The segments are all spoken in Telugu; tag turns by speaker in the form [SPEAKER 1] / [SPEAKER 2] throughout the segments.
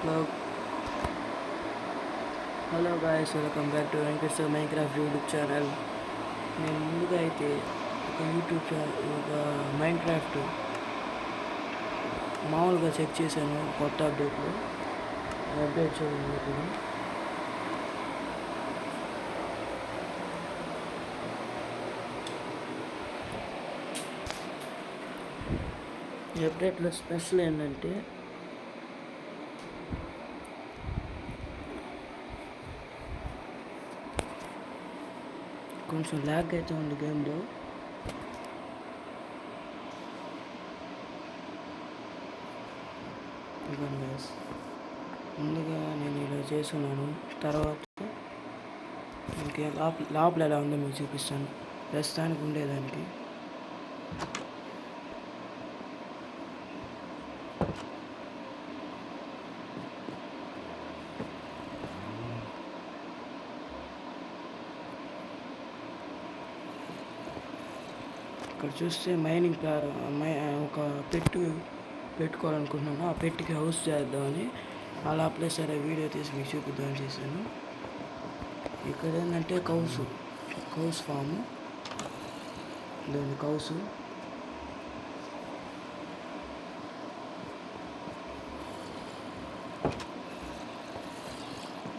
[SPEAKER 1] Club. Hello guys, welcome back to Venkatesh Minecraft YouTube channel. నేను ముందుగా అయితే ఒక మైన్క్రాఫ్ట్ మామూలుగా చెక్ చేశాను. కొత్త అప్డేట్ చేయండి ఇప్పుడు. ఈ అప్డేట్లో స్పెషల్ ఏంటంటే కొంచెం ల్యాగ్ అయితే ఉంది గేమ్లో. ముందుగా నేను ఇలా చేస్తున్నాను. తర్వాత ఇంకే లోపల ఎలా ఉందో మీకు చూపిస్తాను. ప్రస్తుతానికి ఉండేదానికి ఇక్కడ చూస్తే మైనింగ్ ఒక పెట్టుకోవాలనుకుంటున్నాను. ఆ పెట్టికి హౌస్ చేద్దామని అలా అప్లై సరే వీడియో తీసి మీకు చూపిద్దామని చేశాను. ఇక్కడ ఏంటంటే కౌస్ ఫాము, దాని కౌస్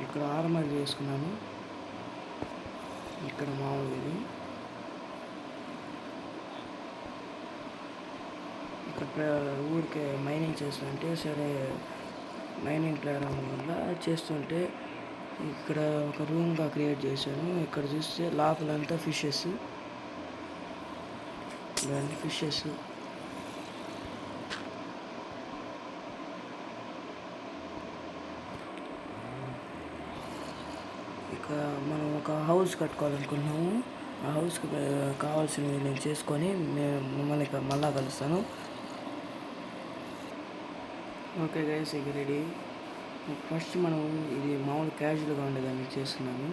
[SPEAKER 1] ఇక్కడ ఆర్మర్ చేసుకున్నాను. ఇక్కడ మామూలు ఇది ఇక్కడ ఊరికే మైనింగ్ చేస్తుంటే సరే మైనింగ్ ప్రారంభం వల్ల చేస్తుంటే ఇక్కడ ఒక రూమ్గా క్రియేట్ చేశాను. ఇక్కడ చూస్తే లోపలంతా ఫిషెస్ ఇక మనం ఒక హౌస్ కట్టుకోవాలనుకుంటున్నాము. ఆ హౌస్కి కావాల్సినవి నేను చేసుకొని మిమ్మల్ని మళ్ళా కలుస్తాను. ఓకే గైస్, ఇక రెడీ. ఫస్ట్ మనం ఇది మామూలు క్యాజువల్గా ఉండేదాన్ని చేస్తున్నాను.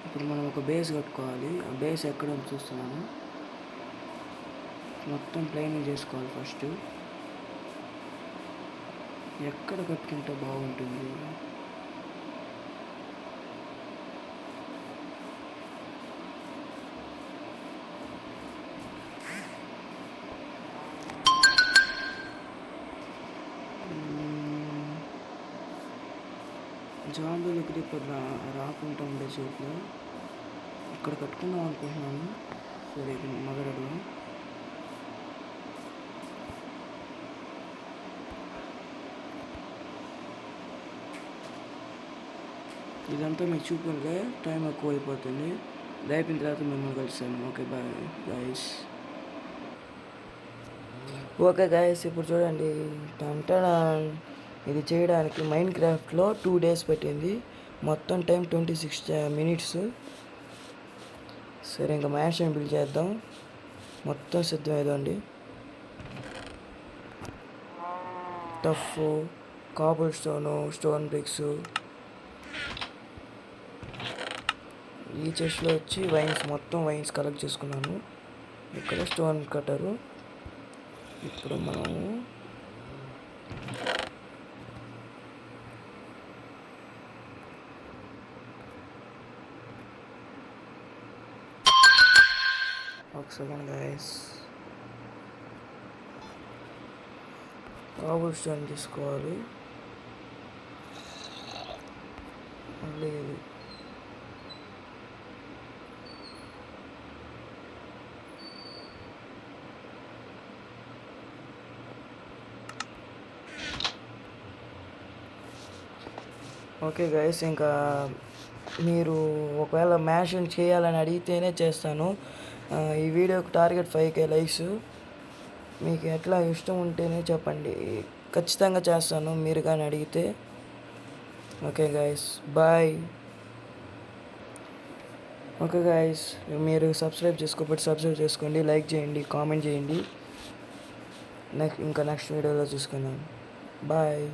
[SPEAKER 1] ఇప్పుడు మనం ఒక బేస్ కట్టుకోవాలి. ఆ బేస్ ఎక్కడ చూస్తున్నాను. మొత్తం ప్లెయినింగ్ చేసుకోవాలి. ఫస్ట్ ఎక్కడ కట్టుకుంటే బాగుంటుంది? జాంబీలు క్రీపర్ రాకుండా ఉండే చోట్ల ఇక్కడ కట్టుకుందాం అనుకుంటున్నాను. సరే, మొదలడు. ఇదంతా మీకు చూపుకుంటే టైం ఎక్కువ అయిపోతుంది. అయిపోయిన తర్వాత మిమ్మల్ని కలిసాను. Okay, bye guys. Okay guys, ఇప్పుడు చూడండి. ఇది చేయడానికి మైన్క్రాఫ్ట్లో 2 days పట్టింది. మొత్తం టైం 26 minutes. సరే, ఇంకా మ్యాషన్ బిల్డ్ చేద్దాం. మొత్తం సిద్ధమేదండి. టఫ్, కాబుల్ స్టోన్ బ్రిక్స్, ఈ చెస్ట్లో వచ్చి మొత్తం వైన్స్ కలెక్ట్ చేసుకున్నాను. ఇక్కడ స్టోన్ కట్టరు. ఇప్పుడు మనము ఒక సెకండ్ గైస్, కాబుల్ స్టోన్ తీసుకోవాలి. మళ్ళీ ఓకే గైస్, ఇంకా మీరు ఒకవేళ మ్యాషన్ చేయాలని అడిగితేనే చేస్తాను. ఈ వీడియోకి టార్గెట్ 5K likes. మీకు ఎట్లా ఇష్టం ఉంటేనే చెప్పండి, ఖచ్చితంగా చేస్తాను మీరు కానీ అడిగితే. Okay guys, bye. Okay guys, మీరు సబ్స్క్రైబ్ చేసుకోకపోతే సబ్స్క్రైబ్ చేసుకోండి, లైక్ చేయండి, కామెంట్ చేయండి. నెక్స్ట్ వీడియోలో చూసుకుందాం. బాయ్.